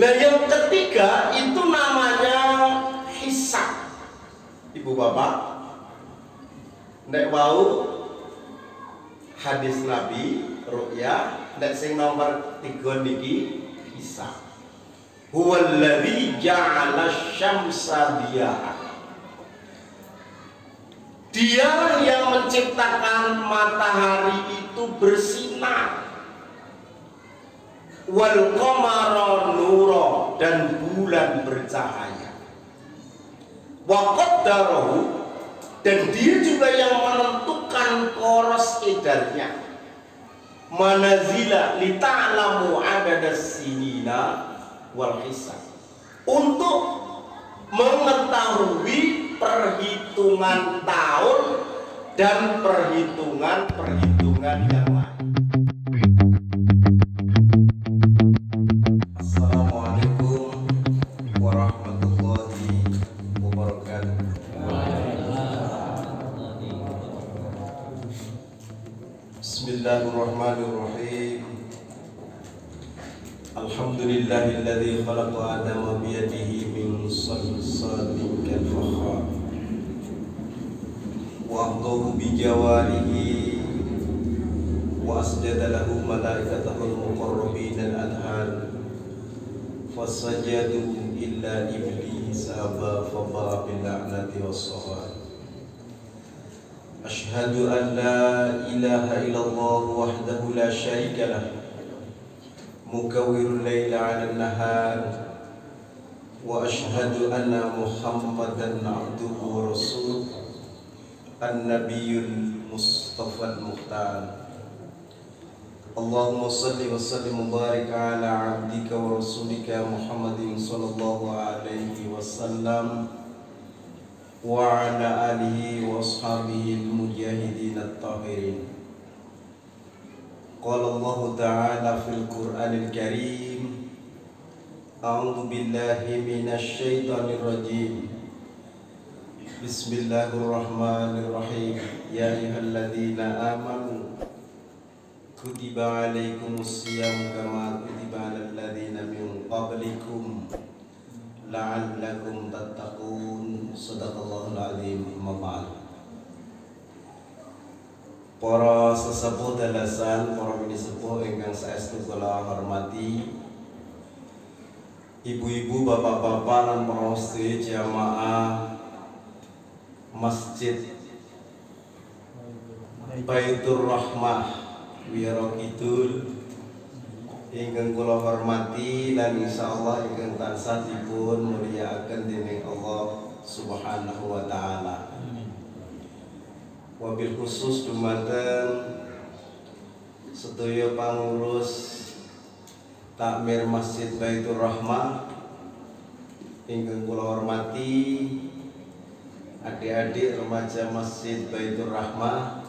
Nah yang ketiga itu namanya hisab. Ibu bapak, nek wau hadis Nabi ru'ya, nek sing nomor 3 niki hisab. Huwallazi ja'ala syamsa diya'a. Dia yang menciptakan matahari itu bersinar, wal qamara nura, dan bulan bercahaya, wa qaddarahu, dan dia juga yang menentukan poros edarnya, manazila lita'lamu adadas sinina wal hisab, untuk mengetahui perhitungan tahun dan perhitungan yang lain. Assalamualaikum warahmatullahi wabarakatuh. Bismillahirrahmanirrahim. Alhamdulillahilladzi khalaqa Adama biyadihi min salsalin kalfakhar wa ahdahu bijawarihi wa asjada lahu malaikatahul muqarrabin al-anhar fasajadu illa iblis aba fabara bil la'nati was-saghar. Ashhadu an la ilaha illallah wahdahu la syarika lah, mukawwirul laila 'ala an-nahar, wa ashhadu anna Muhammadan 'abduhu wa rasuluh, an-nabiyyul mustafa al-mukhtar. Allahumma salli wa sallim wa barik 'ala 'abdika wa rasulika Muhammadin sallallahu alaihi wasallam wa 'ala alihi wa ashabihi al-mujahidin at-tahirin. Qala Allah Ta'ala fil Qur'anil Karim, a'udzu billahi minasy syaithanir rajim. Bismillahirrahmanirrahim. Ya ayyuhalladzina amanu kutiba 'alaikumus syiyam kama kutiba 'alal ladzina min qablikum la'allakum tattaqun. Shadaqallahul 'azim. Amma ba'd. Para sesepuh dalasan, para mini sepuh ingkang saestu kula hormati, ibu-ibu, bapak-bapak lan para sedherek jamaah Masjid Baitur Rahmah Wiyara Kidul ingkang kula hormati lan insyaallah ingkang tansah dipun mulyakaken dening Allah Subhanahu wa taala. Wabil khusus dumateng sedaya pangurus takmir Masjid Baitur Rahmah ingkang kula hormati, adik-adik remaja Masjid Baitur Rahmah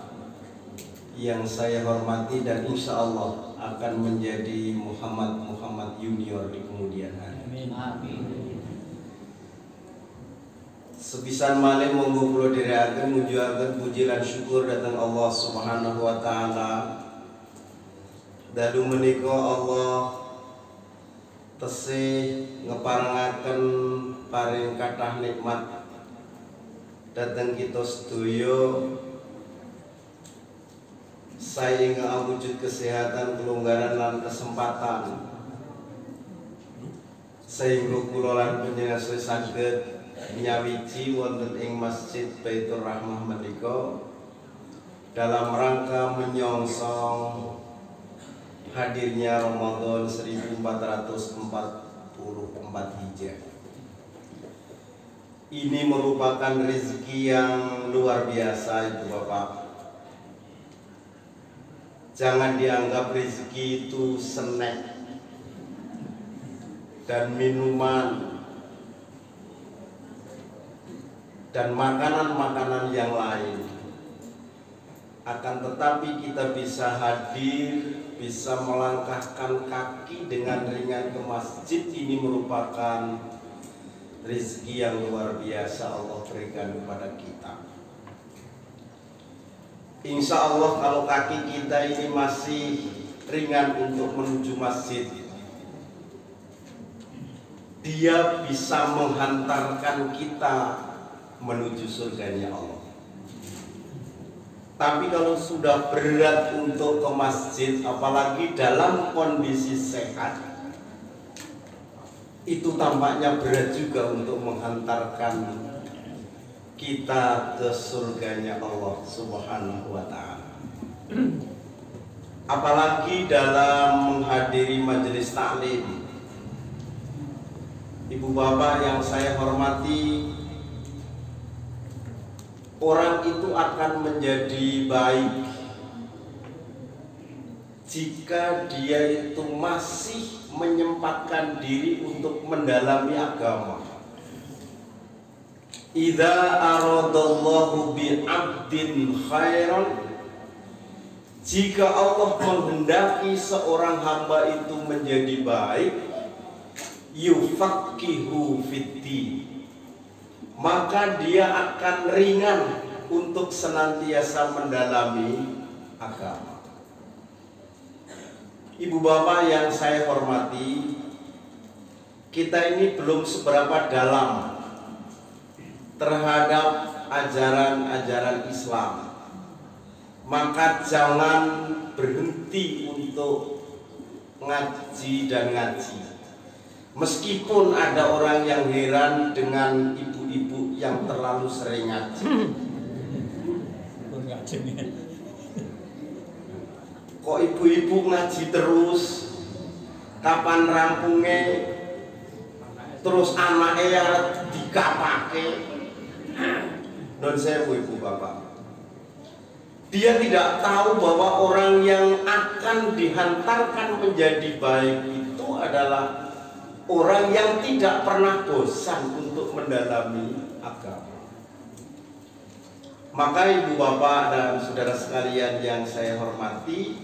yang saya hormati dan insya Allah akan menjadi Muhammad Junior di kemudian hari. Amin. Sebisan malih monggo kula dherekaken mujuaken puji lan syukur dhateng Allah Subhanahu wa taala. Dalu menika Allah tesih ngeparengaken paring kathah nikmat dhateng kita sedaya, saengga awujud kesehatan, kelonggaran lan kesempatan, sehingga kula lan panjenengan saged nyawiji wonten ing Masjid Baitur Rahmah menika dalam rangka menyongsong hadirnya Ramadan 1444 Hijriah. Ini merupakan rezeki yang luar biasa, Ibu Bapak. Jangan dianggap rezeki itu snack dan minuman dan makanan-makanan yang lain. Akan tetapi kita bisa hadir, bisa melangkahkan kaki dengan ringan ke masjid, ini merupakan rezeki yang luar biasa Allah berikan kepada kita. Insya Allah kalau kaki kita ini masih ringan untuk menuju masjid, dia bisa menghantarkan kita menuju surganya Allah. Tapi kalau sudah berat untuk ke masjid, apalagi dalam kondisi sehat, itu tampaknya berat juga untuk menghantarkan kita ke surganya Allah Subhanahu wa Ta'ala. Apalagi dalam menghadiri majelis taklim. Ibu bapak yang saya hormati, orang itu akan menjadi baik jika dia itu masih menyempatkan diri untuk mendalami agama. Idza aradallahu bi'abdin khairan, jika Allah menghendaki seorang hamba itu menjadi baik, yufaqihu fiddin, maka dia akan ringan untuk senantiasa mendalami agama. Ibu bapak yang saya hormati, kita ini belum seberapa dalam terhadap ajaran-ajaran Islam, maka jangan berhenti untuk ngaji dan ngaji. Meskipun ada orang yang heran dengan ibu-ibu yang terlalu sering ngaji. Kok ibu-ibu ngaji terus? Kapan rampungnya? Terus anaknya yang dikapake? Non sewu ibu bapak. Dia tidak tahu bahwa orang yang akan dihantarkan menjadi baik itu adalah orang yang tidak pernah bosan untuk mendalami agama. Maka ibu bapak dan saudara sekalian yang saya hormati,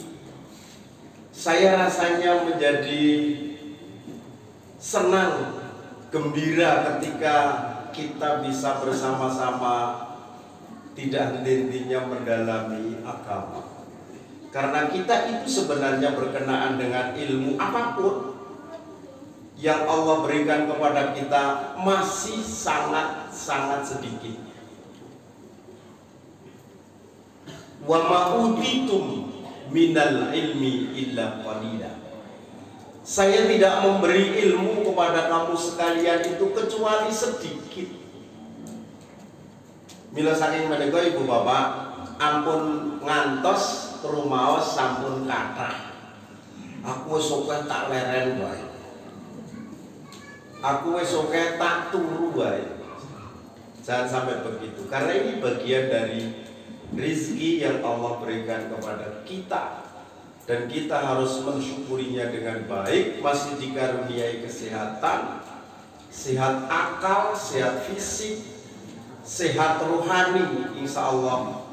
saya rasanya menjadi senang, gembira ketika kita bisa bersama-sama tidak henti-hentinya mendalami agama. Karena kita itu sebenarnya berkenaan dengan ilmu apapun yang Allah berikan kepada kita masih sangat-sangat sedikit. Wa ma utitum minal ilmi illa qalila. Saya tidak memberi ilmu kepada kamu sekalian itu kecuali sedikit. Mila saking menika ibu bapak, ampun ngantos rumaos sampun kathah. Aku wis akeh tak leren wae. Aku wis oke tak turu wae. Jangan sampai begitu, karena ini bagian dari rizki yang Allah berikan kepada kita, dan kita harus mensyukurinya dengan baik. Masih dikaruniai kesehatan, sehat akal, sehat fisik, sehat rohani. Insya Allah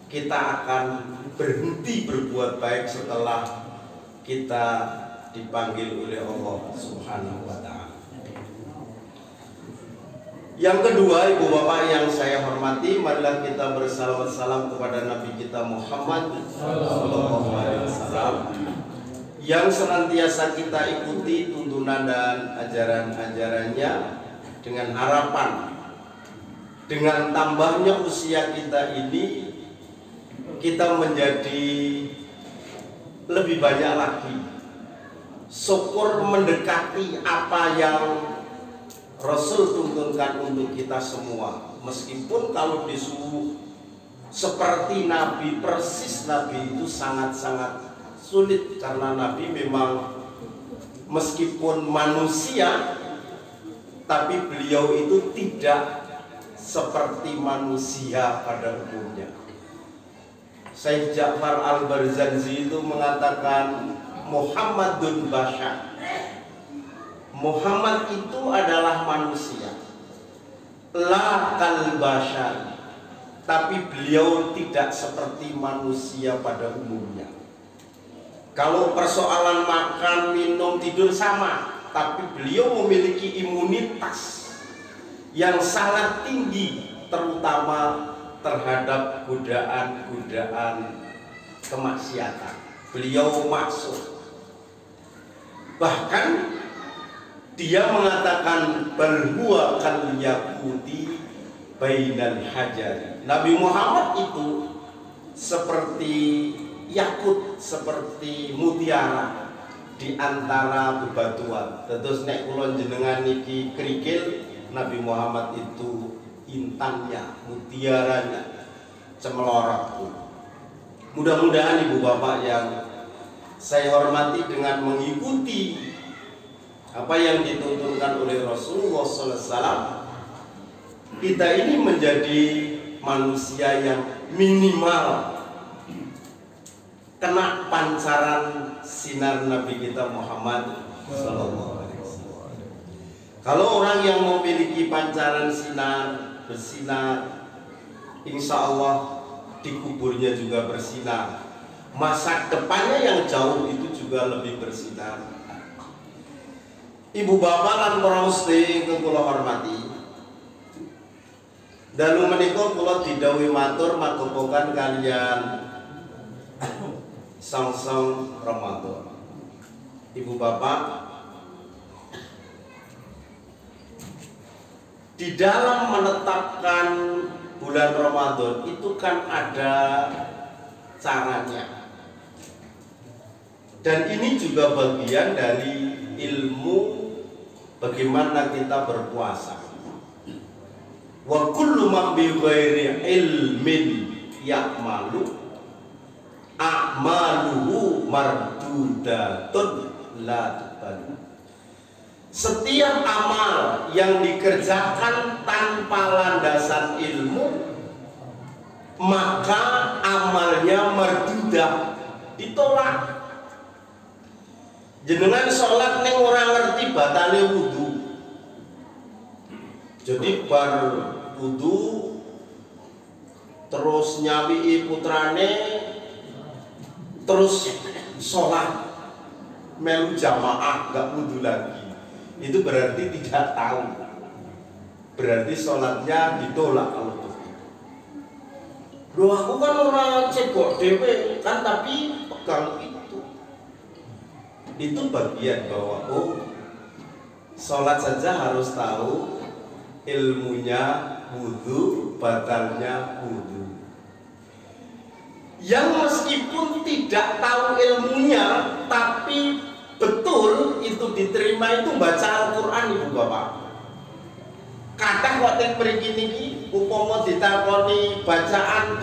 kita akan berhenti berbuat baik setelah kita dipanggil oleh Allah Subhanahu wa Ta'ala. Yang kedua, ibu bapak yang saya hormati, marilah kita bersalawat salam kepada Nabi kita Muhammad Sallallahu Alaihi Wasallam, yang senantiasa kita ikuti tuntunan dan ajaran-ajarannya, dengan harapan dengan tambahnya usia kita ini, kita menjadi lebih banyak lagi syukur mendekati apa yang Rasul tuntunkan untuk kita semua. Meskipun kalau disuruh seperti Nabi, persis Nabi itu sangat-sangat sulit, karena Nabi memang meskipun manusia, tapi beliau itu tidak seperti manusia pada umumnya. Syekh Ja'far Al-Barzanji itu mengatakan Muhammadun Bashar. Muhammad itu adalah manusia, la kal bashar, tapi beliau tidak seperti manusia pada umumnya. Kalau persoalan makan, minum, tidur sama, tapi beliau memiliki imunitas yang sangat tinggi, terutama terhadap godaan-godaan kemaksiatan. Beliau maksud, bahkan Dia mengatakan bal huwa kal yaquti bainal hajar. Nabi Muhammad itu seperti yakut, seperti mutiara di antara bebatuan. Terus nek kula jenengan niki kerikil, Nabi Muhammad itu intannya, mutiaranya, cemelorot. Mudah-mudahan ibu bapak yang saya hormati dengan mengikuti apa yang dituntunkan oleh Rasulullah SAW, kita ini menjadi manusia yang minimal kena pancaran sinar Nabi kita Muhammad SAW. Kalau orang yang memiliki pancaran sinar, bersinar, insya Allah di kuburnya juga bersinar. Masa depannya yang jauh itu juga lebih bersinar. Ibu bapak lan para sedherek ingkang kula hormati, dalu menika kula didhawuhi matur magepokan kalian sang-sang Ramadan. Ibu bapak, di dalam menetapkan bulan Ramadan itu kan ada caranya. Dan ini juga bagian dari ilmu bagaimana kita berpuasa. Wa kullu man bi ghairi ilmin ya'malu a'maluhu mardudatun la tuqbalu. Setiap amal yang dikerjakan tanpa landasan ilmu, maka amalnya mardudah, ditolak. Jenengan sholat ning ora ngerti batale wudu. Jadi bar wudu terus nyawii putrane terus sholat melu jamaah gak wudu lagi. Itu berarti tidak tahu. Berarti sholatnya ditolak kalau begitu. Loh aku kan orang cebok dewe kan, tapi pegang itu bagian bahwa sholat saja harus tahu ilmunya wudu, batalnya wudu. Yang meskipun tidak tahu ilmunya tapi betul itu diterima itu baca Al-Quran ibu bapak. Kadang waktu mriki niki upama ditakoni bacaan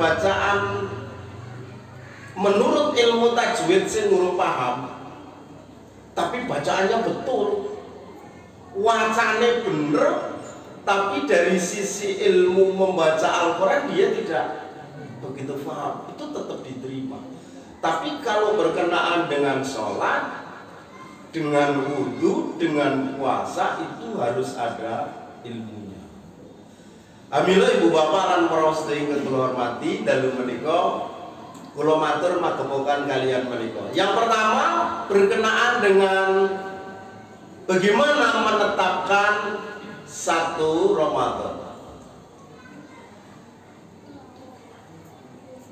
menurut ilmu tajwid sing urung paham, tapi bacaannya betul, wacane bener, tapi dari sisi ilmu membaca Al-Quran dia tidak begitu paham, itu tetap diterima. Tapi kalau berkenaan dengan sholat, dengan wudhu, dengan puasa, itu harus ada ilmunya. Alhamdulillah ibu bapak lan para sedherek kula hormati, dalu menika kula matur magepokan kalian menika. Yang pertama berkenaan dengan bagaimana menetapkan satu Ramadan.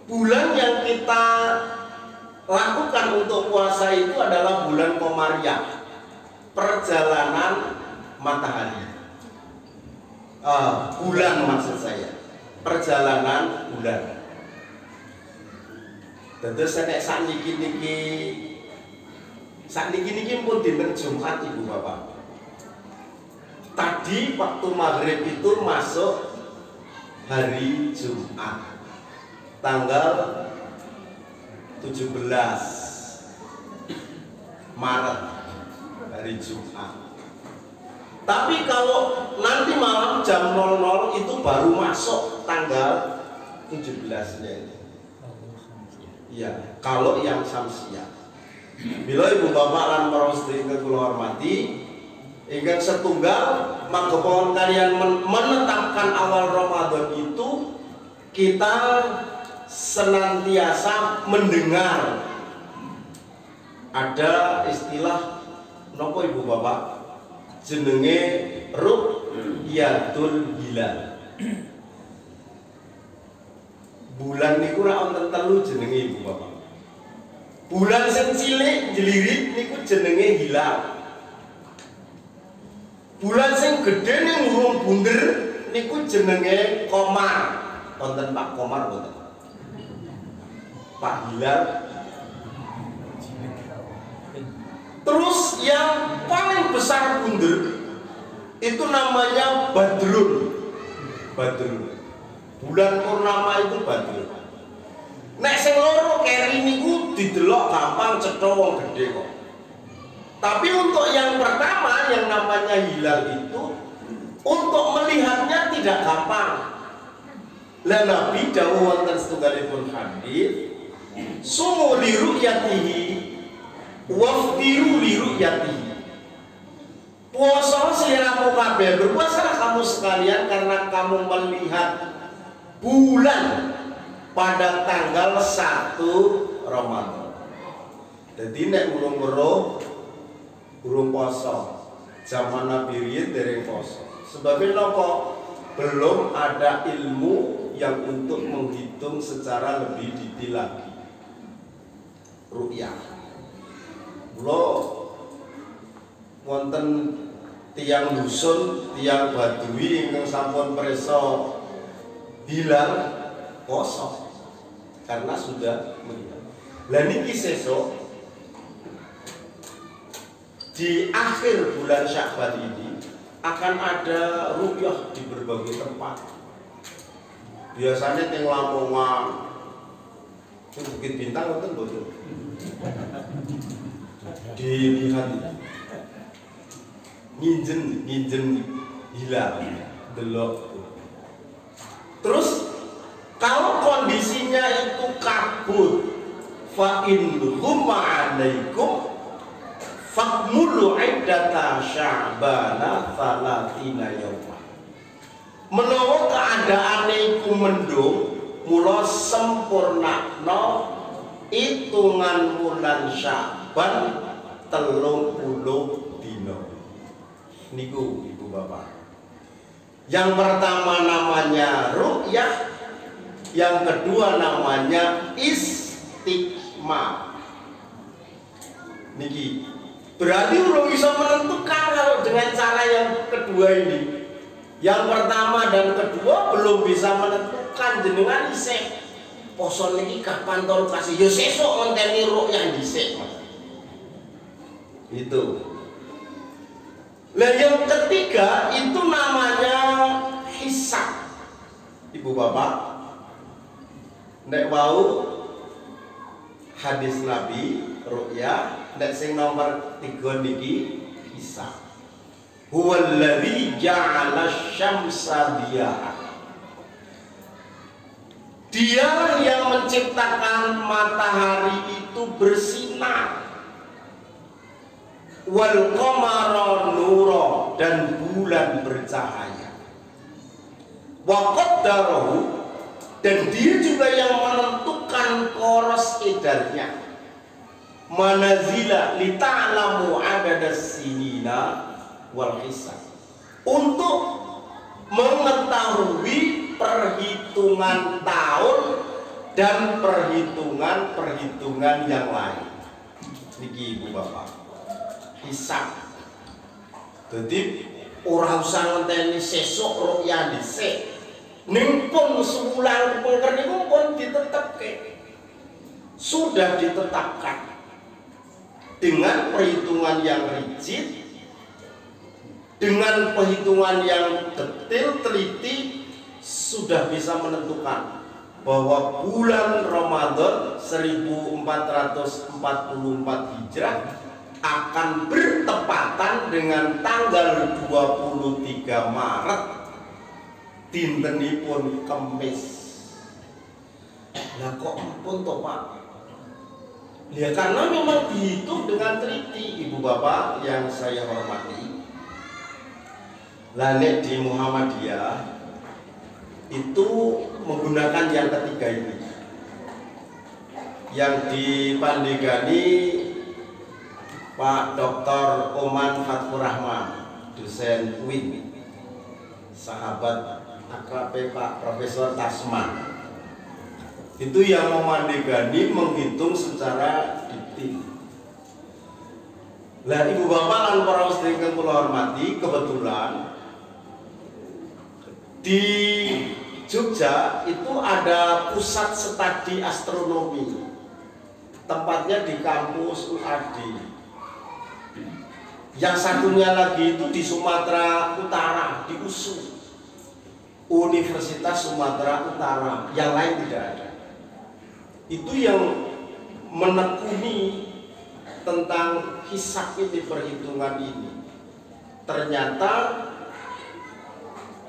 Bulan yang kita lakukan untuk puasa itu adalah bulan Komariah, perjalanan matahari. Bulan maksud saya, perjalanan bulan. Tentu saya sakniki pun dinten Jumat ibu bapak. Tadi waktu maghrib itu masuk hari Jumat, tanggal 17 Maret, hari Jumat. Tapi kalau nanti malam jam 00 itu baru masuk tanggal 17-nya ini. Ya, kalau yang Samsiah. Bila ibu bapak lan para sedherek kula hormati, ingkang setunggal magepokan kalian menetapkan awal Ramadan itu kita senantiasa mendengar ada istilah nopo ibu bapak jenenge ru'yatul hilal. Bulan niku ra wonten telu jenenge ibu bapak. Bulan sing cilik jelirit niku jenenge hilal. Bulan sing gede ning urung bunder niku jenenge Komar. Wonten Pak Komar wonten. Pak Hilal. Terus yang paling besar bunder itu namanya Badrun. Badrun. Bulan purnama itu Badrun. Nek sing loro keri niku didelok gampang cetha wong gede kok. Tapi untuk yang pertama yang namanya hilal itu untuk melihatnya tidak gampang. Lah Nabi dawuh wonten setunggalipun hadis, sumu li ru'yatihi waftiru li ru'yatihi. Puasa seliramu kabeh, berpuasalah kamu sekalian karena kamu melihat bulan pada tanggal 1 Ramadan. Jadi nek urung poso, zaman Nabi riyen dereng poso. Sebabnya nopo? Belum ada ilmu yang untuk menghitung secara lebih detail lagi. Ru'yah. Kula wonten tiang dusun, tiang badui ingkang sampun preso hilal poso karena sudah melihat. Lah niki sesuk di akhir bulan Sya'ban ini akan ada ru'yah di berbagai tempat. Biasanya teng Lamongan, Bukit Bintang wonten mboten? Dilihat nginjen hilal delok. Terus kalau kondisinya itu kabut, fa in humma alaikum fakmulu iddata sya'bana salatina yawma. Menawa keadaane iku mendung, mula sempurnakno hitungan bulan Sya'ban 30 dina. Niku Ibu Bapak. Yang pertama namanya ru'yah, yang kedua namanya istiqma. Niki berarti urung bisa menentukan kalau dengan cara yang kedua ini. Yang pertama dan kedua belum bisa menentukan, jenengan isih poso niki kapan to kasih ya sesuk ngenteni ru'yah dhisik Mas. Itu. Nah yang ketiga itu namanya hisab. Ibu Bapak, nek wau hadis Nabi ru'yah, nek sing nomor 3 niki hisab. Huwallazi ja'ala syamsa diya'a. Dia yang menciptakan matahari itu bersinar, wal qamara nura, dan bulan bercahaya, wa qaddarahu, dan dia juga yang menentukan poros edarnya, manazila lita'lamu adadas sinina wal hisab, untuk mengetahui perhitungan tahun dan perhitungan yang lain. Niki Ibu Bapak, hisab. Jadi ora usah ngenteni sesuk ru'yah dhisik. Ning pun sebulan kepengker niku pun ditetepke. Sudah ditetapkan dengan perhitungan yang rigid, dengan perhitungan yang detail teliti, sudah bisa menentukan bahwa bulan Ramadan 1444 Hijrah akan bertepatan dengan tanggal 23 Maret dintenipun Kemis. Lah kok ampun toh Pak? Ya karena memang dihitung dengan teliti Ibu Bapak yang saya hormati. Lanek di Muhammadiyah itu menggunakan yang ketiga ini, yang dipandegani Pak Dr. Oman Fatkur Rahman, dosen UIN, sahabat akrab Pak Profesor Tasman. Itu yang memandegani, menghitung secara detail. Lah ibu bapak lan para sedherek ingkang kula hormati, kebetulan di Jogja itu ada pusat studi astronomi. Tempatnya di kampus UAD. Yang satunya lagi itu di Sumatera Utara, di USU, Universitas Sumatera Utara. Yang lain tidak ada. Itu yang menekuni tentang hisab ini, perhitungan ini. Ternyata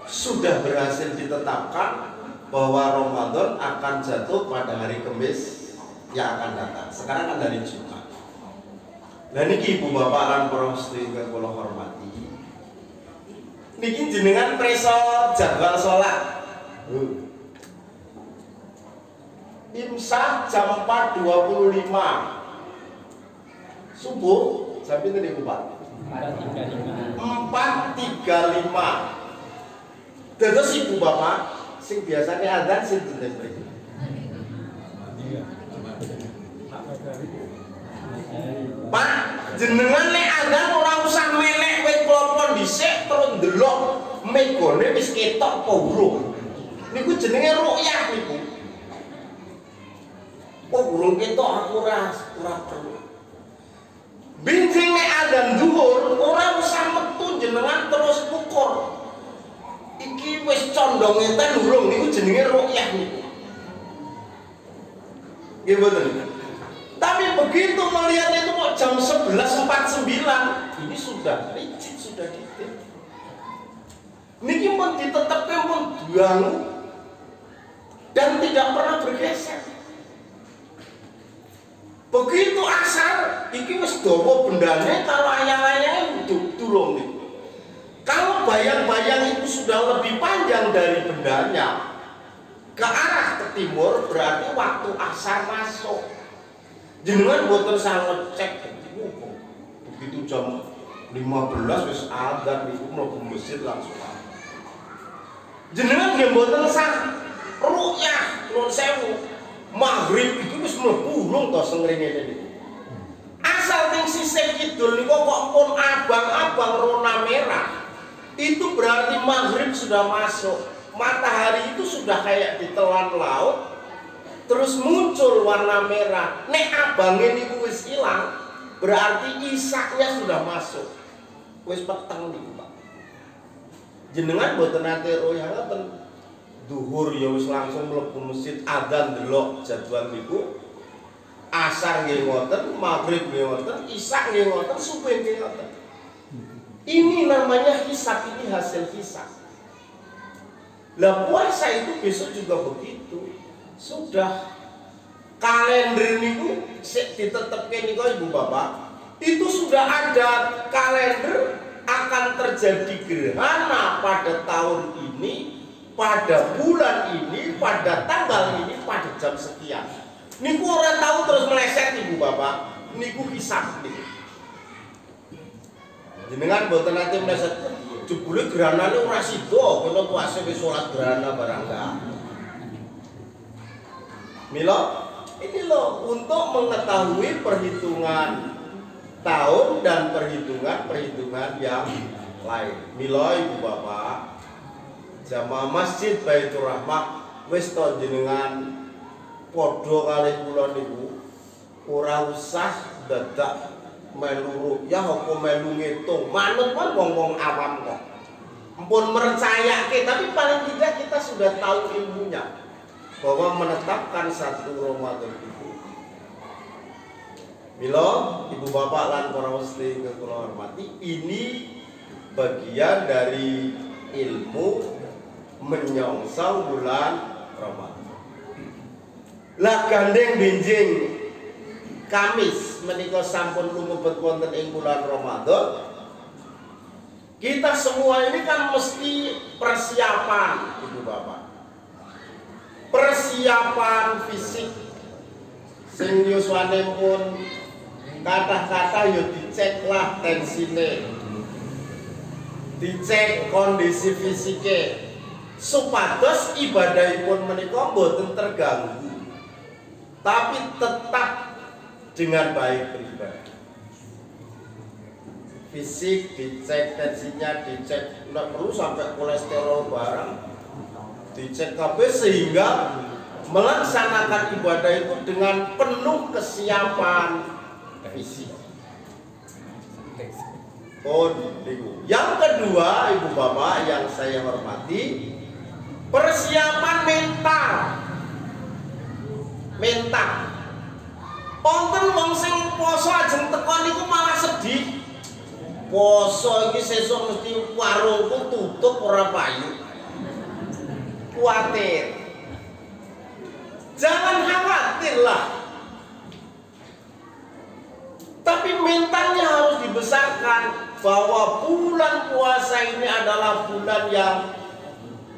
sudah berhasil ditetapkan bahwa Ramadan akan jatuh pada hari Kamis yang akan datang. Sekarang kan dari Jumat. Nah niki ibu bapak lan para sedherek kula hormati, niki jenengan preso jadwal sholat. Imsak jam 4.25, subuh jam pinten niku Pak? 4.35. Dados ibu bapak sing biasanya adzan sinten mriki? Pak, jenengan nek adzan ora usah melek wit klapa dhisik terus ndelok megane wis ketok apa urung. Niku jenenge ru'yah niku. Oh, urung ketok aku ora perlu. Binjing nek adzan zuhur ora usah metu jenengan terus ukur. Iki wis condong enten urung, niku jenenge ru'yah niku. Nggih mboten? Tapi begitu melihat itu kok jam 11.49, ini sudah rigid, sudah detail. Niki mun ditetepke mun duangu dan tidak pernah bergeser. Begitu asar, iki wis dawa bendane karo ayang-ayang durung niku. Kalau bayang-bayang itu sudah lebih panjang dari bendanya ke arah ke timur, berarti waktu asar masuk. Jenengan boten sangat cek begitu jam 15 wis adzan niku mlebu masjid langsung. Jenengan nggih boten sah ru'yah nuwun sewu. Maghrib itu wis mlebu urung to sengringene niku. Asal ning sisih kidul niku kok pun abang-abang rona merah. Itu berarti maghrib sudah masuk. Matahari itu sudah kayak ditelan laut. Terus muncul warna merah. Nek abangnya niku wis ilang, berarti isaknya sudah masuk. Wis peteng niku, Pak. Jenengan mboten nate royah ngoten. Duhur ya wis langsung mlebu masjid, adzan delok jadwal niku. Asar nggih ngoten, maghrib nggih ngoten, isak nggih ngoten, subuh nggih ngoten. Ini namanya hisab, ini hasil hisab. Lah puasa itu besok juga begitu. Sudah kalender niku sik ditetepke niku ibu bapak, itu sudah ada kalender akan terjadi gerhana pada tahun ini, pada bulan ini, pada tanggal ini, pada jam sekian. Niku orang tahu terus meleset ibu bapak, niku hisab niku. Jenengan boten nate meleset, jebule gerhanane ora sida, kena puasa wis salat gerhana barang enggak. Mila, ini loh untuk mengetahui perhitungan tahun dan perhitungan yang lain. Mila ibu bapak, jamaah Masjid Baitur Rahmah wis to jenengan padha kalih kula niku ora usah dadak melu ya apa melu ngitung. Manut kan wong-wong awam kok. Ampun mercayake, tapi paling tidak kita sudah tahu ilmunya. Bahwa menetapkan satu Ramadan itu. Mila, ibu bapak lan para sedherek kula hormati, ini bagian dari ilmu menyongsong bulan Ramadan. Lah gandeng benjing Kamis menika sampun lumebet wonten ing bulan Ramadan. Kita semua ini kan mesti persiapan, ibu bapak. Persiapan fisik sing yuswane pun kata-kata yo dicek lah tensine, dicek kondisi fisike supados ibadahipun menika mboten terganggu tapi tetap dengan baik beribadah. fisik, dicek tensinya, dicek nggak perlu sampai kolesterol barang, dicek KB sehingga melaksanakan ibadah itu dengan penuh kesiapan fisik. Yang kedua, ibu bapak yang saya hormati, persiapan mental. Wonten wong sing poso ajeng tekon niku malah sedih. Poso iki sesuk mesti warungku tutup ora payu. Kuatir. Jangan khawatirlah. Tapi mentalnya harus dibesarkan bahwa bulan puasa ini adalah bulan yang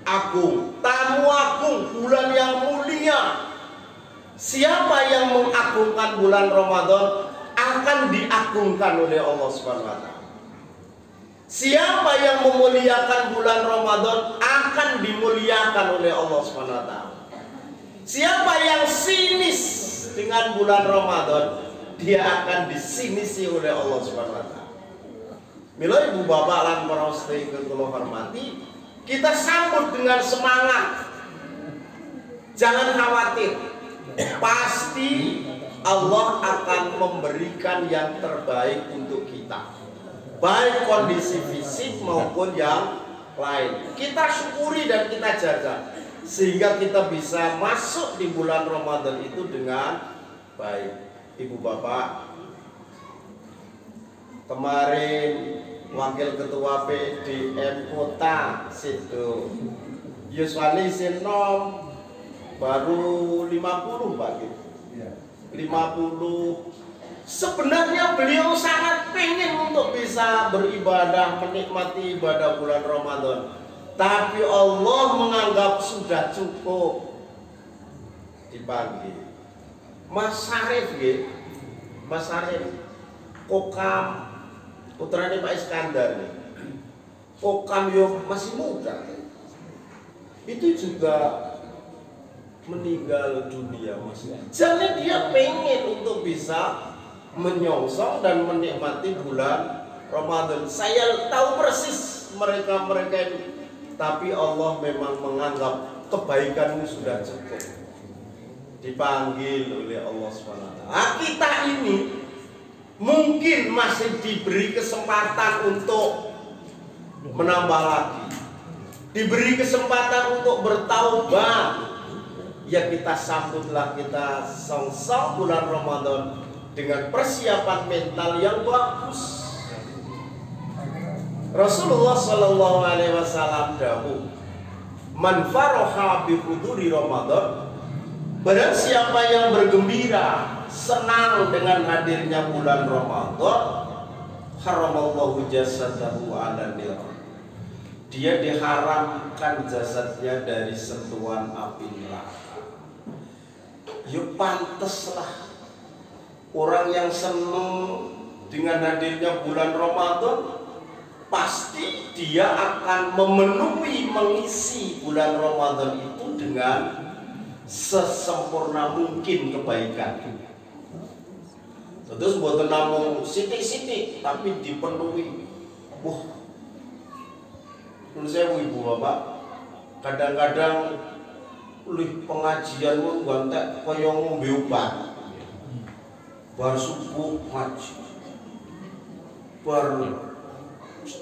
agung, tamu agung, bulan yang mulia. Siapa yang mengagungkan bulan Ramadan akan diagungkan oleh Allah Subhanahu wa taala. Siapa yang memuliakan bulan Ramadan akan dimuliakan oleh Allah Subhanahu wa taala. Siapa yang sinis dengan bulan Ramadan, dia akan disinisi oleh Allah Subhanahu wa taala. Mila ibu bapak lan para sedherek kula hormati, kita sambut dengan semangat. Jangan khawatir. Pasti Allah akan memberikan yang terbaik untuk kita, baik kondisi fisik maupun yang lain. Kita syukuri dan kita jaga sehingga kita bisa masuk di bulan Ramadan itu dengan baik. Ibu bapak, kemarin wakil ketua PDM kota situ Yuswani Sinom baru 50 Pak gitu. 50. Sebenarnya beliau sangat pengen untuk bisa beribadah, menikmati ibadah bulan Ramadan. Tapi Allah menganggap sudah cukup. Dipanggil Mas Sarif gitu. Mas Sarif Kokam putranya Pak Iskandar nih. Kokam yo masih muda. Itu juga meninggal dunia Mas. Jadi dia pengen untuk bisa menyongsong dan menikmati bulan Ramadan. Saya tahu persis mereka-mereka ini. Tapi Allah memang menganggap kebaikanmu sudah cukup. Dipanggil oleh Allah SWT. Kita ini mungkin masih diberi kesempatan untuk menambah lagi. Diberi kesempatan untuk bertaubat. Ya kita sambutlah, kita songsong bulan Ramadan dengan persiapan mental yang bagus. Rasulullah Shallallahu Alaihi Wasallam dawuh, man faroha bi huduri Ramadan, barang siapa yang bergembira, senang dengan hadirnya bulan Ramadan, haramallahu jasadahu ala nar. Dia diharamkan jasadnya dari sentuhan api neraka. Yuk panteslah orang yang senang dengan hadirnya bulan Ramadan, pasti dia akan memenuhi, mengisi bulan Ramadan itu dengan sesempurna mungkin kebaikan. Terus buat namung sitik-sitik tapi dipenuhi. Wah, menurut saya ibu bapak, kadang-kadang lih pengajian pun gantek kaya ngombe obat. Bar subuh ngaji, bar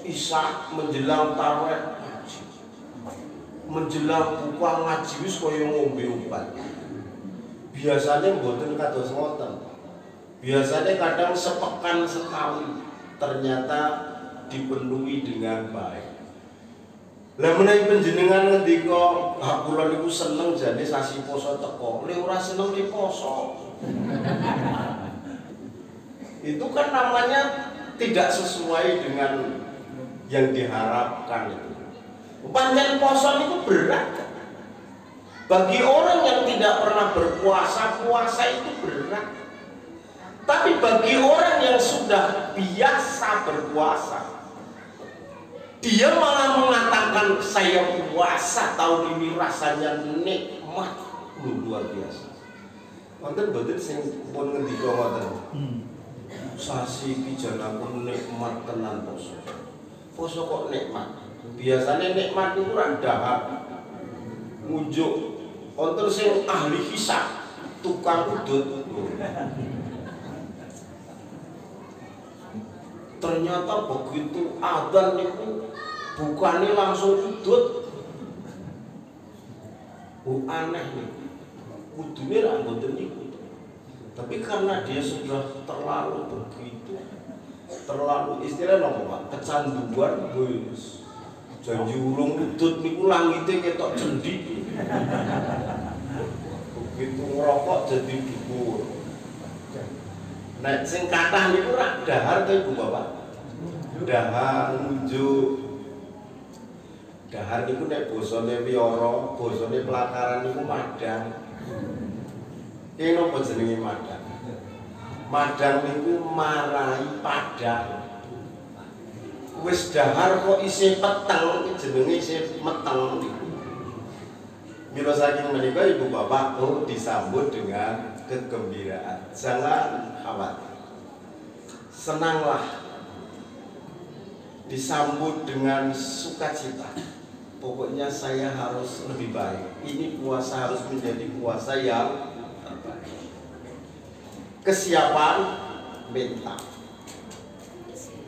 isya menjelang tarawih ngaji, menjelang buka ngaji wis kaya ngombe obat. Biasanya mboten kados ngoten. Biasanya kadang sepekan sekali, ternyata dipenuhi dengan baik. Lah menawi panjenengan ngendika, "Ah kula niku seneng jane sasi poso teko." Lha ora seneng di poso. Itu kan namanya tidak sesuai dengan yang diharapkan itu. Pancen poso itu berat. Bagi orang yang tidak pernah berpuasa, puasa itu berat. Tapi bagi orang yang sudah biasa berpuasa, dia malah mengatakan saya puasa tahun ini rasanya nikmat, luar biasa. Wonten boten sing pun ngendika ngoten. sasi iki jan aku nikmat tenan poso. Poso kok nikmat. Biasanya nikmat itu ora dahar. Ngunjuk wonten sing ahli hisab, tukang udut. Ternyata begitu adzan niku bukannya langsung udut. Aneh nih. Kudune ra mboten niku. Tapi karena dia sudah terlalu begitu, terlalu istilahnya apa Pak? Kecanduan, wis. Janji ulung udut niku langite ketok cendik. Begitu ngerokok jadi dhuwur. Nek sing kathah niku rak dahar to Ibu Bapak. Dahar nunjuk. Dahar niku nek basane wiyara, basane pelataran niku madang. Ki napa jenenge madang? Madang niku marai padang. Wis dahar kok isih peteng, jenenge isih meteng niku. Mila saking menika Ibu Bapak disambut dengan kegembiraan. Jangan khawatir. Senanglah. Disambut dengan sukacita. Pokoknya saya harus lebih baik. Ini puasa harus menjadi puasa yang terbaik. Kesiapan mental.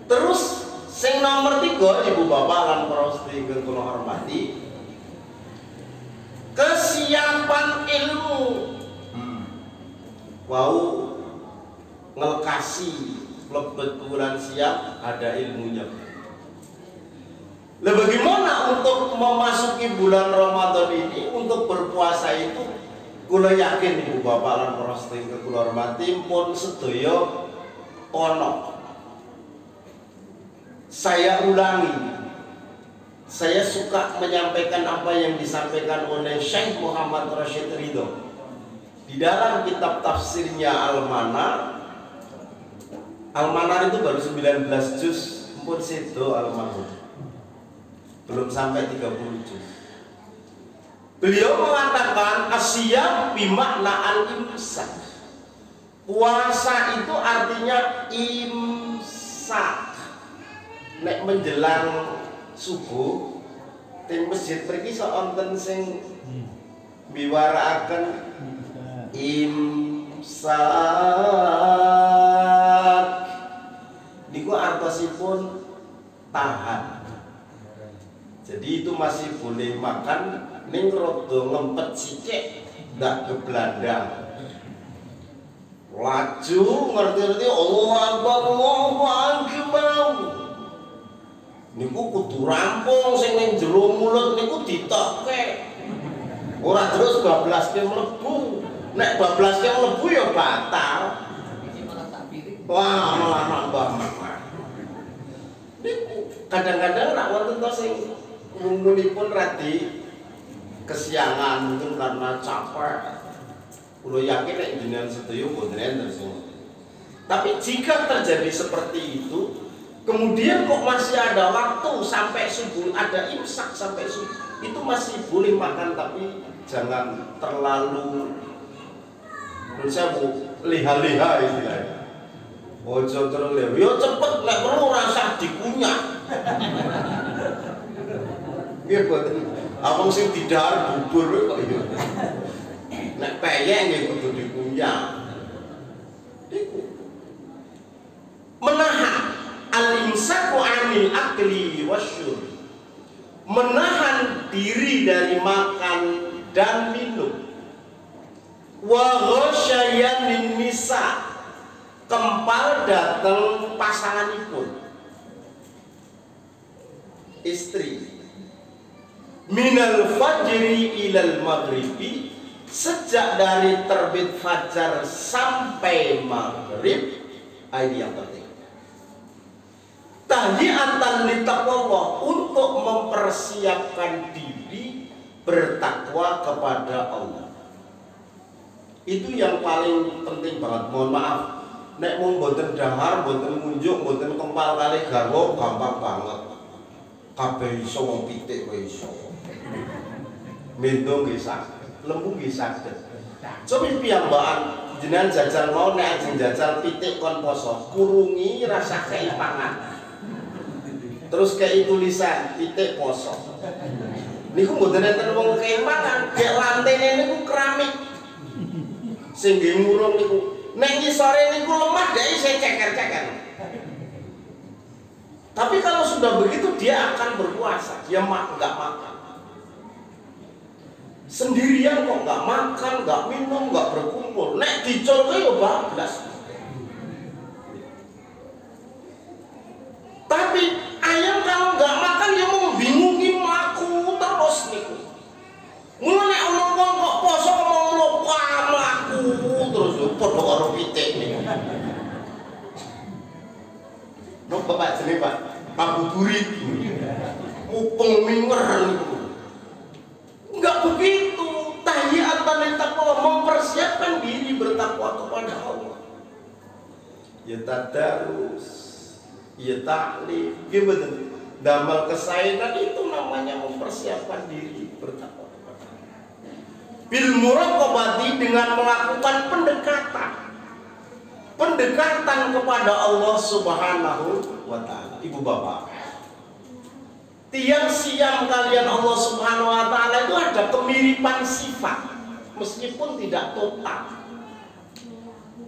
Terus sing nomor 3 Ibu Bapak lan para sedherek kula hormati, kesiapan ilmu. Wow, ngelkasi lebet bulan siap ada ilmunya. Lah bagaimana untuk memasuki bulan Ramadan ini, untuk berpuasa itu, kula yakin Ibu Bapak lan para sedherek kula hormati pun sedaya ana. Saya ulangi. Saya suka menyampaikan apa yang disampaikan oleh Syekh Muhammad Rashid Ridho di dalam kitab tafsirnya Al-Manar. Al-Manar itu baru 19 juz, pun sedo almarhum. Belum sampai 30 juz. Beliau mengatakan asyam bimakna al-imsak. Puasa itu artinya imsak. Nek menjelang subuh ting masjid mriki sok wonten sing biwaraaken imsak. Niku artosipun tahan. Jadi itu masih boleh makan ning rada ngempet sithik, ndak geblandang. Laju ngerti-ngerti Allahu Akbar, Allahu Akbar. Niku kudu rampung sing ning jero mulut niku ditokke. Ora terus bablaske mlebu. Nek bablaske mlebu ya batal. Wah, malah nambah mangan. Niku kadang-kadang rak wonten to sing ngumunipun radi kesiangan mungkin karena capek. Kulo yakin nek jenengan sedaya mboten enten sing. Tapi jika terjadi seperti itu, kemudian kok masih ada waktu sampai subuh, ada imsak sampai subuh, itu masih boleh makan, tapi jangan terlalu liha-liha istilahnya. Ojo terlalu, yo cepet, nek perlu rasa dikunyah. Gitu, abang sing didahar bubur kok iya. Nek peyek nggih kudu dikunyah. Menahan al-imsaku 'anil akli wasyurb, menahan diri dari makan dan minum. Wa ghasyayan nisa, kempal datang pasanganipun, istri. Minal fajri ilal maghribi, sejak dari terbit fajar sampai maghrib. Ini yang penting. Tahliatan litaqwallah, untuk mempersiapkan diri bertakwa kepada Allah. Itu yang paling penting banget. Mohon maaf, nek mung mboten dahar, mboten munjuk, mboten kempal kali garwa gampang banget. Kabeh iso wong pitik wae iso. Mendo nggih saged, lembu nggih saged. Cobi piyambakan jenengan jajal mau nek ajeng jajal pitik kon poso, kurungi rasa keipangan. Terus kayak tulisan pitik poso. Niku mboten enten wong keipangan, kayak lantene niku keramik. Sing nggih murung niku. Nek ngisore niku lemah dhek isih ceker-ceker. Tapi kalau sudah begitu dia akan berpuasa, dia enggak makan. Sendirian kok nggak makan, nggak minum, nggak berkumpul. Nek dicol ya bablas. Tapi ayam kalau nggak makan ya mau bingungi mlaku terus niku. Mulane ana wong kok poso mau mlaku terus yo padha karo pitik niku. Napa Pak jenenge Pak? Pak Buburit. Mupeng minger niku. Enggak begitu. Tayyatan taqwa, mempersiapkan diri bertakwa kepada Allah. Ya tadarus, ya taklif, gimana? Damal kesayangan itu namanya mempersiapkan diri bertakwa kepada Allah. Bil muraqabati, dengan melakukan pendekatan kepada Allah Subhanahu wa taala. Ibu bapak, tiang siang kalian Allah Subhanahu wa taala itu ada kemiripan sifat meskipun tidak total.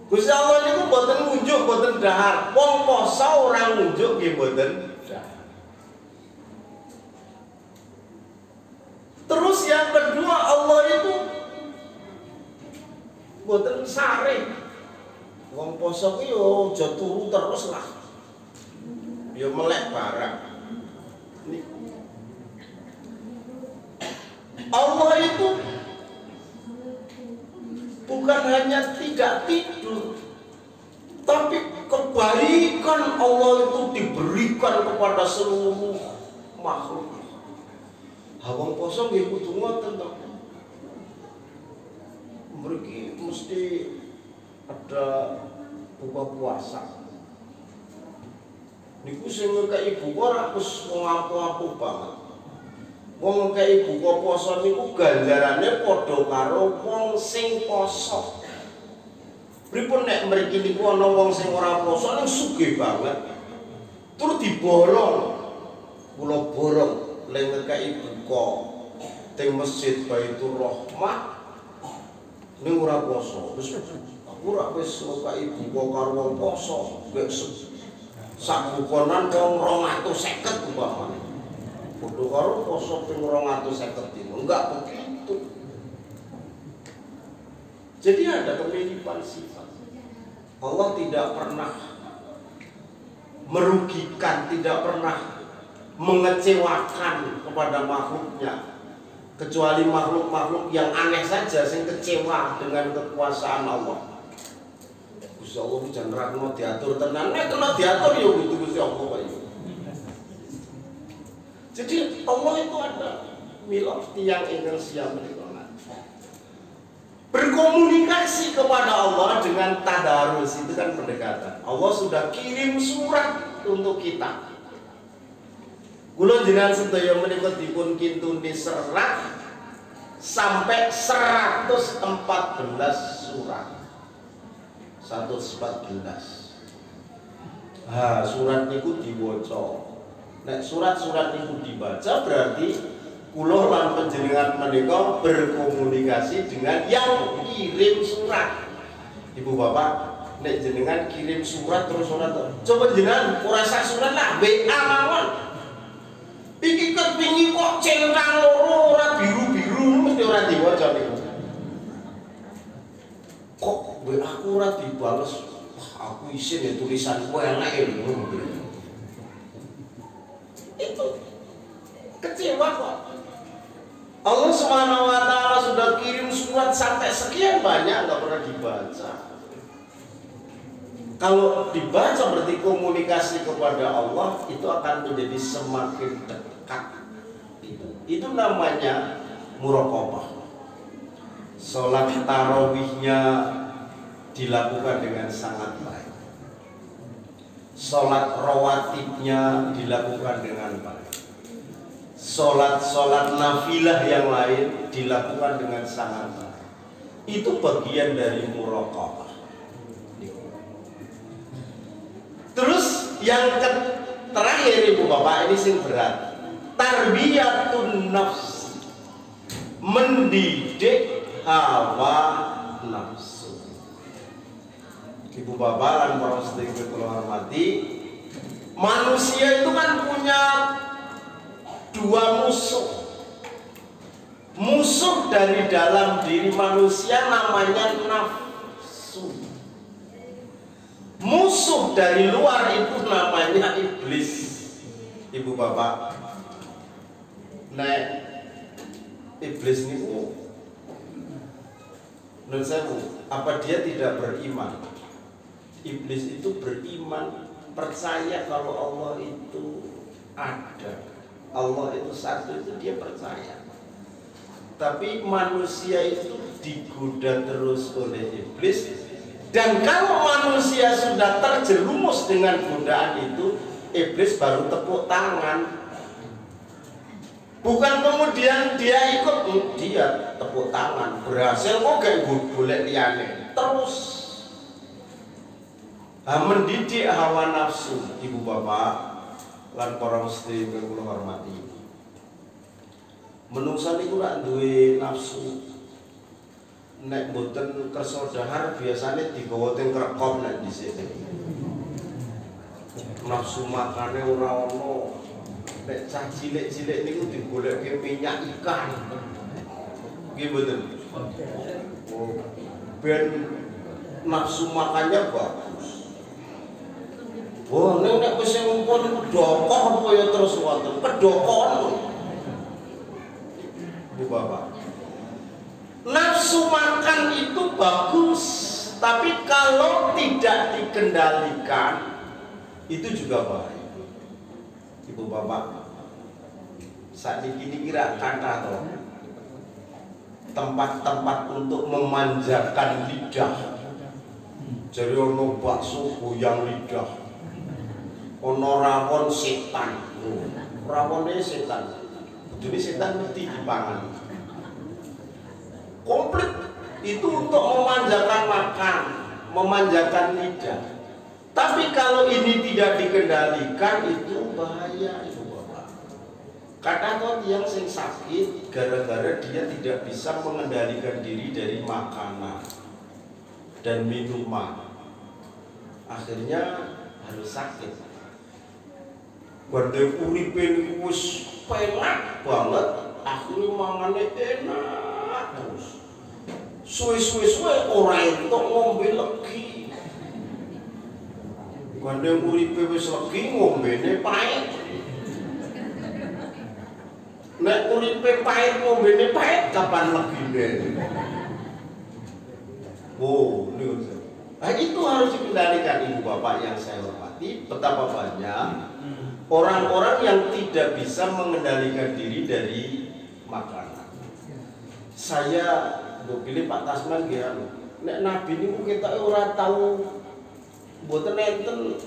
Gusti Allah niku mboten ngunjuk mboten dahar. Wong poso ora ngunjuk nggih mboten dahar. Terus yang kedua, Allah itu mboten sare. Wong poso ki yo aja turu terus lah. Yo melek barang. Allah itu bukan hanya tidak tidur, tapi kebaikan Allah itu diberikan kepada seluruh makhluk. Wong poso nggih kudu ngoten to. Mriki mesti ada buka puasa. Niku sing ngekeki buka ora wis ngampu-ampu banget. Wong ngekeki buka poso niku ganjarane padha karo wong sing poso. Pripun nek mriki niku ana wong sing ora poso ning sugih banget. Terus diborong. Kula borong le ngekeki buka teng Masjid Baitur Rahmah ning ora poso. Wis aku ora wis ngekeki buka karo wong poso, gek sak bukonan wong 250 umpamane. Padha karo poso ping 250 dino. Enggak begitu. Jadi ada kemiripan sifat. Allah tidak pernah merugikan, tidak pernah mengecewakan kepada makhluknya, kecuali makhluk-makhluk yang aneh saja yang kecewa dengan kekuasaan Allah. Gusti Allah jangan mau diatur tenan, nek kena diatur ya gitu Gusti Allah kaya. Jadi Allah itu ada milah tiang ingkang siap menika. Berkomunikasi kepada Allah dengan tadarus itu kan pendekatan. Allah sudah kirim surat untuk kita. Kula jenengan sedaya menika dipun kintuni serat sampai 114 surat. 114. Surat niku diwaca. Nek surat-surat niku dibaca berarti kula lan panjenengan menika berkomunikasi dengan yang kirim surat. Ibu bapak, nek jenengan kirim surat terus surat, coba jenengan ora sak surat lah, WA mawon. Iki kepingin kok centang loro ora biru-biru mesti ora diwaca niku. Kok WA aku ora dibales? Aku isin ya tulisan ku elek lho. Itu kecewa kok. Allah Subhanahu wa taala sudah kirim surat sampai sekian banyak enggak pernah dibaca. Kalau dibaca berarti komunikasi kepada Allah itu akan menjadi semakin dekat. Itu namanya muraqabah. Salat tarawihnya dilakukan dengan sangat baik. Salat rawatibnya dilakukan dengan baik. Salat-salat nafilah yang lain dilakukan dengan sangat baik. Itu bagian dari muraqabah. Yang terakhir Ibu Bapak, ini sing berat. Tarbiyatun nafs, mendidik hawa nafsu. Ibu Bapak dan para sedherek kula hormati, manusia itu kan punya dua musuh. Musuh dari dalam diri manusia namanya nafsu. Musuh dari luar itu namanya iblis. Ibu Bapak, nek iblis niku menurut saya, apa dia tidak beriman? Iblis itu beriman, percaya kalau Allah itu ada, Allah itu satu, itu dia percaya. Tapi manusia itu digoda terus oleh iblis, dan kalau manusia sudah terjerumus dengan godaan itu, iblis baru tepuk tangan. Bukan kemudian dia ikut, dia tepuk tangan, berhasil kok gak golek liyane terus. Mendidik hawa nafsu. Ibu Bapak lan para sedherek kula hormati, menungsa niku rak duwe nafsu, nek mboten kersa dahar biasanya digawa teng krekop nek dhisik. Nafsu makane ora ono. Nek cah cilik-cilik niku digoleke minyak ikan. Nggih mboten? Oh, ben nafsu makannya bagus. Oh, nek wis ngumpul kedokok apa ya terus wonten? Kedokon. Bu Bapak, nafsu makan itu bagus, tapi kalau tidak dikendalikan itu juga bahaya. Ibu Bapak, saat ini kira kata toh tempat-tempat untuk memanjakan lidah. Jadi ono bakso goyang lidah, ono rawon setan, rawonnya setan. Jadi setan mesti dipangan. Komplit itu untuk memanjakan makan, memanjakan lidah. Tapi kalau ini tidak dikendalikan itu bahaya, Ibu Bapak. Kata tuh yang sing sakit gara-gara dia tidak bisa mengendalikan diri dari makanan dan minuman. Akhirnya harus sakit. Bandeng uripe niku wis penak banget, akhirnya mangane enak terus. Suwe-suwe ora entuk ngombe legi. Bandeng uripe wis legi ngombene pahit. Nek uripe pahit ngombene pahit, kapan legine? Oh, niku. Nah, itu harus dikendalikan Ibu Bapak yang saya hormati. Betapa banyak orang-orang yang tidak bisa mengendalikan diri dari makanan. Saya pilih Pak Tasman ya. Nek Nabi niku kita ora tahu mboten enten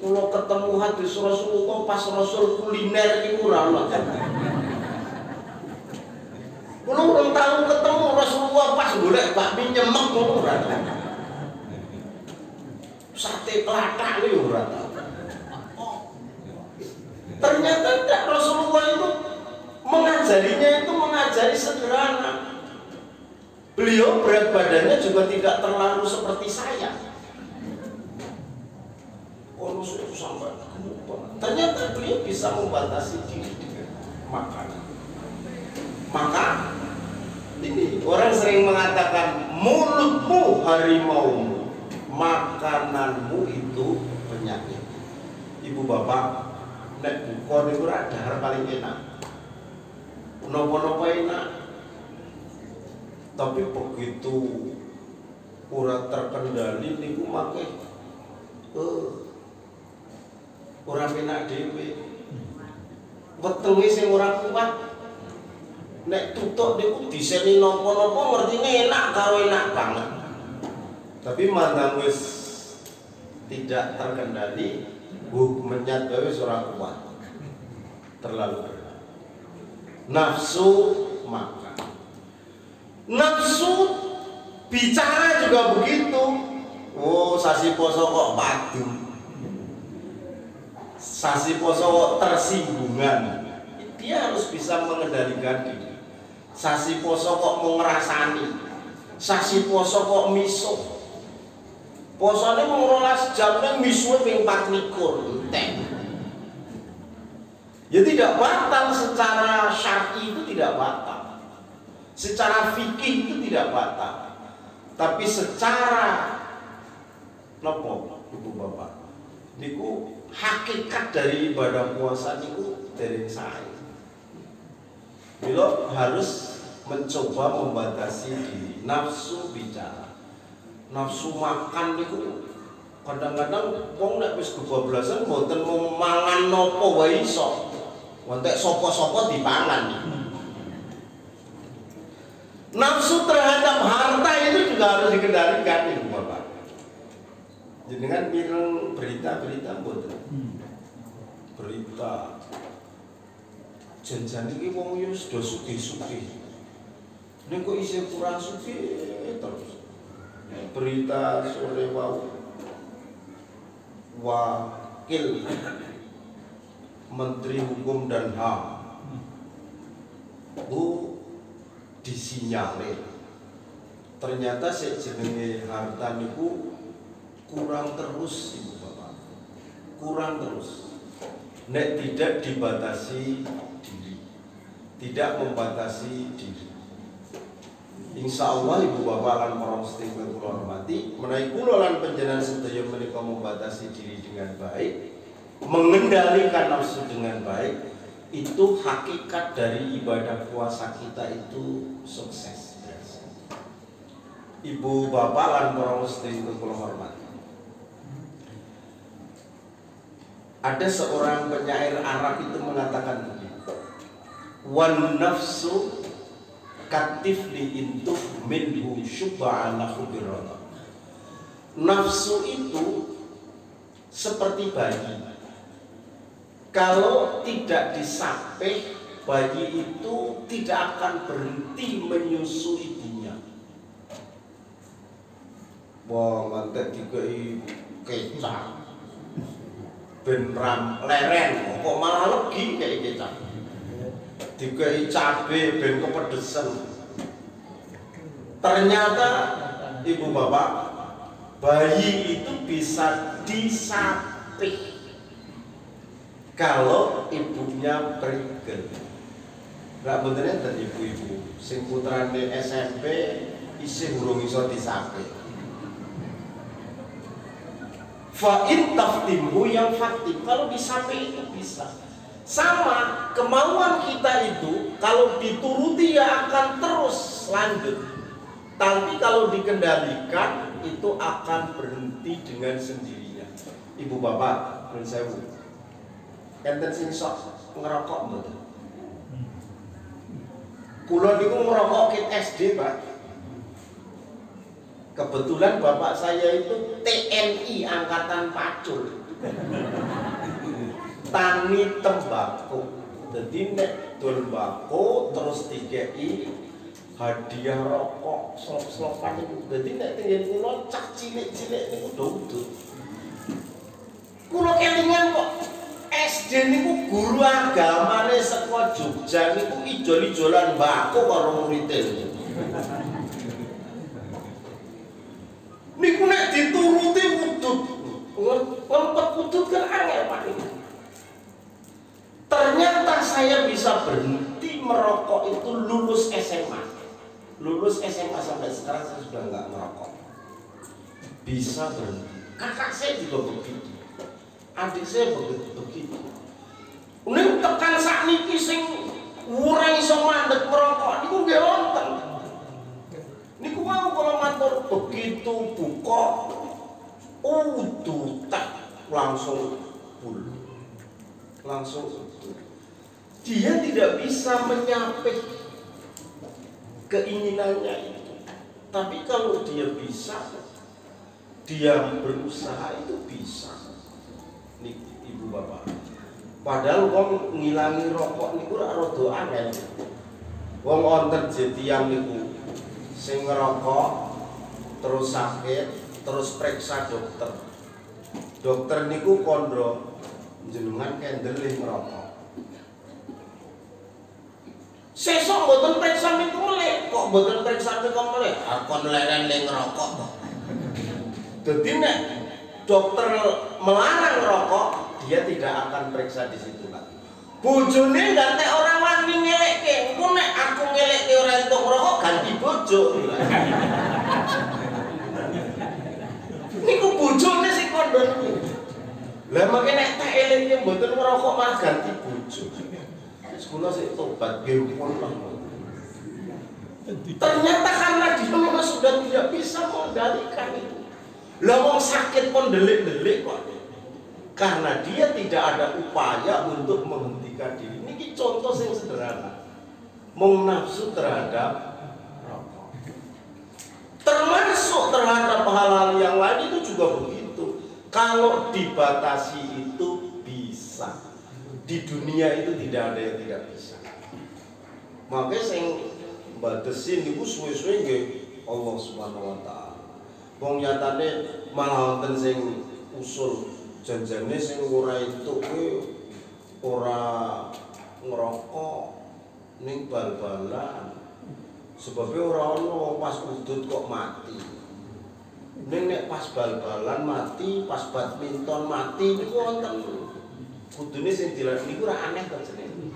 kula ketemu hadis Rasulullah pas Rasul kuliner niku ora ono. Kula urung tahu ketemu Rasulullah pas golek bakmi nyemek ngono ora. Sate kelathak niku ora tahu. Ternyata tidak, Rasulullah itu mengajarinya itu mengajari sederhana. Beliau berat badannya juga tidak terlalu seperti saya. Oh, sampai ternyata beliau bisa membatasi diri dengan makanan. Maka ini orang sering mengatakan mulutmu harimaumu, makananmu itu penyakit. Ibu Bapak, nek buka niku rak dahar paling enak. Napa-napa enak. Tapi begitu ora terkendali niku make ora penak dhewe. Wetenge sing ora kuat. Nek tutuk niku diseni napa-napa ngertine enak karo enak banget. Tapi mandang wis tidak terkendali, menyat gawe ora kuat. Terlalu berat. Nafsu makan. Nafsu bicara juga begitu. Oh, sasi poso kok padu. Sasi poso tersinggungan, dia harus bisa mengendalikan diri. Sasi poso kok mau ngerasani, sasi poso kok misuh. Posone mau 12 jam ning misuhe ping 24 entek. Ya tidak batal secara syar'i, itu tidak batal. Secara fikih itu tidak batal. Tapi secara nopo Ibu Bapak, niku hakikat dari ibadah puasa niku dari saya. Bila harus mencoba membatasi diri, nafsu bicara, nafsu makan niku kadang-kadang wong nek wis kebablasan mboten mau mangan napa wae iso. Wonten sapa-sapa dipangan. Nafsu terhadap harta itu juga harus dikendalikan Ibu Bapak. Jenengan bilang berita-berita mboten. Berita janjan iki wong yo sudah sugih-sugih. Nek kok isih kurang sugih terus. Berita sore wau wakil Menteri Hukum dan HAM disinyalir ternyata jenenge harta niku kurang terus Ibu Bapak, kurang terus. Nek tidak dibatasi diri, tidak membatasi diri, insya Allah Ibu Bapak lan para sedherek kula hormati, menawi kula lan panjenengan sedaya menika membatasi diri dengan baik, mengendalikan nafsu dengan baik, itu hakikat dari ibadah puasa kita itu sukses. Ibu Bapak lan para sedherek kula hormati, ada seorang penyair Arab itu mengatakan begini, wan nafsu katifli intuf minhu syubba'anahu birrata. Nafsu itu seperti bayi, kalau tidak disapih, bayi itu tidak akan berhenti menyusu ibunya. Wah, ngantek dikei kecap ben ram leren, kok malah legi kayak kecap. Dikei cabe ben kepedesan. Ternyata Ibu Bapak, bayi itu bisa disapih kalau ibunya prigel. Nggak benernya dan ibu-ibu sing putrane SMP isih urung iso disapih. Fa'in taftimhu yang faktim, kalau disapih itu bisa. Sama kemauan kita itu kalau dituruti ya akan terus lanjut. Tapi kalau dikendalikan itu akan berhenti dengan sendirinya. Ibu Bapak, nun sewu, enten sing sok ngerokok mboten? Kula niku ngerokok kit SD, Pak. Kebetulan bapak saya itu TNI Angkatan Pacul, tani tembakau. Jadi nek tembakau terus dikei hadiah rokok slop-slopan itu. Jadi nek tinggal kula cak cilik-cilik niku duduk. Kula kelingan kok SD niku guru agamane saka Jogja niku ijol-ijolan mbako karo murid-e. Niku nek dituruti wudut, lempet wudut kan angel Pak ini. Ternyata saya bisa berhenti merokok itu lulus SMA. Lulus SMA sampai sekarang saya sudah nggak merokok. Bisa berhenti. Kakak saya juga begitu. Adik saya begitu. Ning tekan sakniki sing ora iso mandeg merokok niku nggih wonten. Niku mau kalau matur begitu buka utuh tak langsung full, langsung utuh. Dia tidak bisa menyapih keinginannya itu. Tapi kalau dia bisa, dia berusaha itu bisa. Nih Ibu Bapak. Padahal wong ngilangi rokok niku ora rada angel. Wong wonten tiyang niku sing ngerokok terus sakit terus periksa dokter. Dokter niku kondro jenengan kendeling ngerokok. Sesuk mboten periksa niku melek, kok mboten periksa niku melek. Akon leren ning ngerokok kok. Dadi nek dokter melarang ngerokok, dia tidak akan periksa di situ lagi. Bojone gantek orang wani ngelekke, engko nek aku ngelekke ora entuk ngerokok ganti bojo. Niku bojone sing kandha niku. Lah mangke nek tak elinge mboten ngerokok malah ganti bojo. Kula sik tobat gempon lah. Ternyata karena dia memang sudah tidak bisa mengendalikan itu. Lah wong sakit pun delik-delik kok. Karena dia tidak ada upaya untuk menghentikan diri. Ini contoh yang sederhana. Nafsu terhadap rokok. Termasuk terhadap hal-hal yang lain itu juga begitu. Kalau dibatasi itu bisa. Di dunia itu tidak ada yang tidak bisa. Makanya sing batasi niku suwe-suwe nggih Allah Subhanahu wa taala. Wong nyatane malah wonten sing usul janjane sing ora entuk kuwi ora ngerokok ning bal-balan. Sebabnya ora ono pas udut kok mati. Ning nek pas bal-balan mati, pas badminton mati niku wonten. Kudune sing dilarang niku ora aneh to jenenge.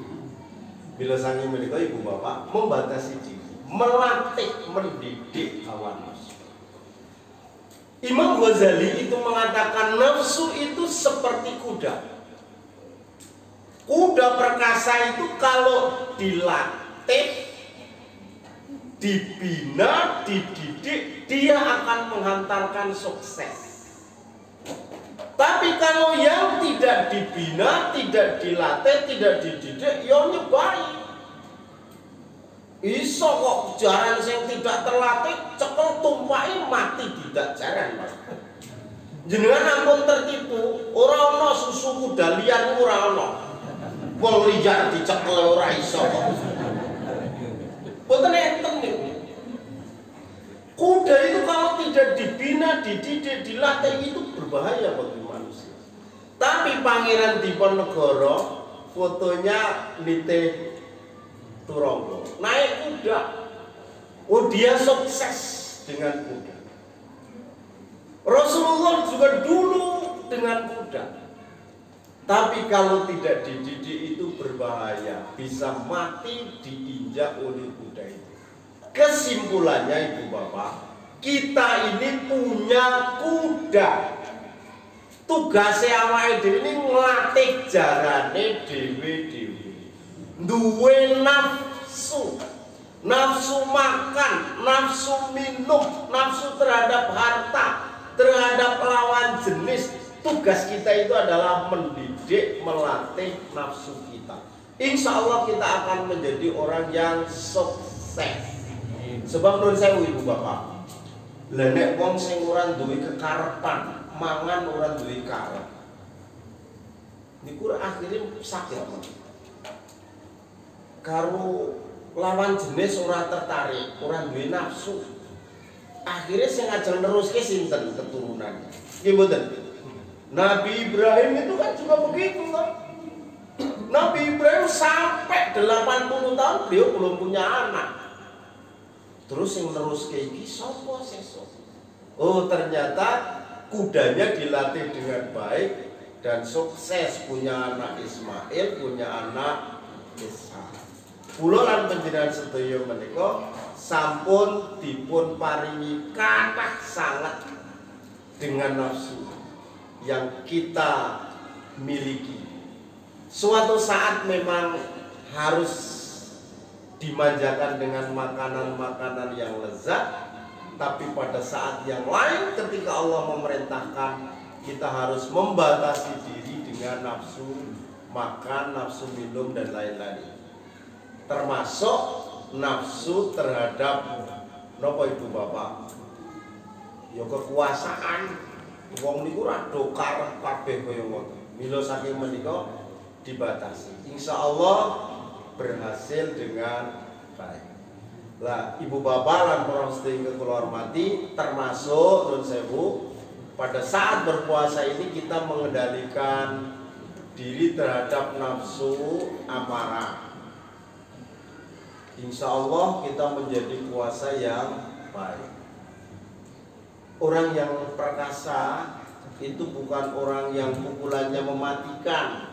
Bila sange menika ibu bapak membatasi diri, melatih, mendidik hawa nafsu. Imam Ghazali itu mengatakan nafsu itu seperti kuda. Kuda perkasa itu kalau dilatih, dibina, dididik, dia akan menghantarkan sukses. Tapi kalau yang tidak dibina, tidak dilatih, tidak dididik, ya nyebai. Iso kok jaran sing tidak terlatih, cekel tumpai mati tidak jaran. Jenengan ampun tertipu, ora ana susu kuda liar ora ana. Wong liar dicekel ora iso kok. Boten enten niku. Kuda itu kalau tidak dibina, dididik, dilatih itu berbahaya bagi manusia. Tapi Pangeran Diponegoro fotonya nitih Turangga naik kuda. Oh, dia sukses dengan kuda. Rasulullah juga dulu dengan kuda. Tapi kalau tidak dididik itu berbahaya, bisa mati diinjak oleh kuda itu. Kesimpulannya ibu bapak, kita ini punya kuda. Tugasnya awake dhewe ini nglatih jarane dhewe-dhewe. Duwe nafsu. Nafsu makan, nafsu minum, nafsu terhadap harta, terhadap lawan jenis. Tugas kita itu adalah mendidik, melatih nafsu kita. Insya Allah kita akan menjadi orang yang sukses. Sebab menurut saya ibu bapak, nek wong sing ora duwe kekarepan, mangan ora duwe karep. Niku akhirnya sakit. Karo lawan jenis ora tertarik, ora duwe nafsu. Akhirnya sing ajeng neruske sinten keturunannya. Nggih mboten? Nabi Ibrahim itu kan juga begitu kan. Nabi Ibrahim sampai 80 tahun beliau belum punya anak. Terus yang terus kayak gini, sopo sesok. Oh ternyata kudanya dilatih dengan baik dan sukses, punya anak Ismail, punya anak Ishak. Kula lan panjenengan sedaya menika sampun dipun paringi kathah sangat dengan nafsu yang kita miliki. Suatu saat memang harus dimanjakan dengan makanan-makanan yang lezat, tapi pada saat yang lain ketika Allah memerintahkan kita harus membatasi diri dengan nafsu makan, nafsu minum dan lain-lain, termasuk nafsu terhadap napa ibu bapak ya kekuasaan. Wong niku ra do karep kabeh kaya ngoten. Mila saking menika dibatasi. Insya Allah berhasil dengan baik. Lah ibu bapak lan para sedherek kula hormati, termasuk nun sewu pada saat berpuasa ini kita mengendalikan diri terhadap nafsu amarah. Insya Allah kita menjadi puasa yang baik. Orang yang perkasa itu bukan orang yang pukulannya mematikan,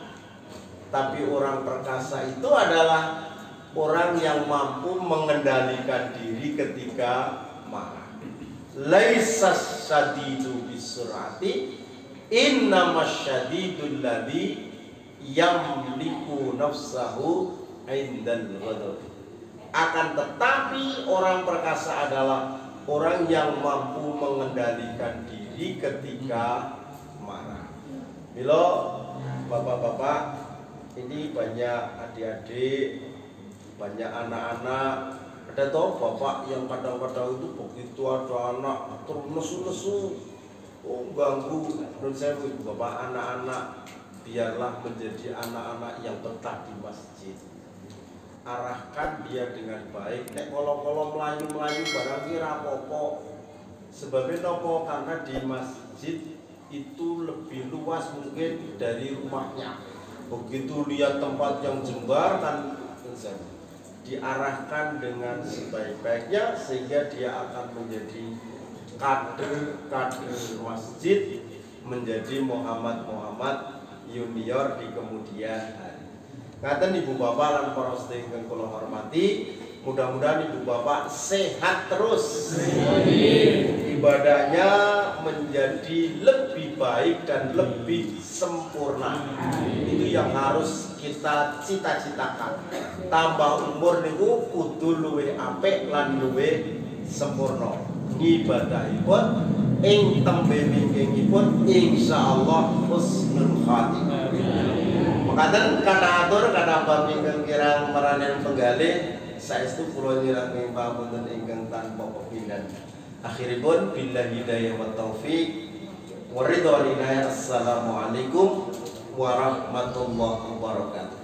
tapi orang perkasa itu adalah orang yang mampu mengendalikan diri ketika marah. Laisas syadidu bisurati, innamas syadidul ladzi yamliku nafsahu indal ghadab. Akan tetapi orang perkasa adalah orang yang mampu mengendalikan diri ketika marah. Milo, bapak-bapak, ini banyak adik-adik, banyak anak-anak. Ada toh bapak yang kadang-kadang itu begitu ada anak terus nesu-nesu, ganggu. Menurut saya bapak, anak-anak biarlah menjadi anak-anak yang betah di masjid. Arahkan dia dengan baik. Nek kalau melayu-melayu barang kira apa-apa. Sebabnya nopo, karena di masjid itu lebih luas mungkin dari rumahnya. Begitu lihat tempat yang jembar kan diarahkan dengan sebaik-baiknya sehingga dia akan menjadi kader masjid, menjadi Muhammad junior di kemudian hari. Ngaten ibu bapak lan para sedherek ingkang kula hormati, mudah-mudahan ibu bapak sehat terus. Ibadahnya menjadi lebih baik dan lebih sempurna. Itu yang harus kita cita-citakan. Tambah umur niku kudu luwih apik lan luwih sempurna. Ibadahipun ing tembe mingkingipun insyaallah husnul khatimah. Makaten kata atur kata bab ingkang kirang maranen penggalih saestu kula nyiraken pamunten ingkang tanpa pepindhan. Akhiripun billahi hidayah wa taufik wa ridha. Assalamualaikum warahmatullahi wabarakatuh.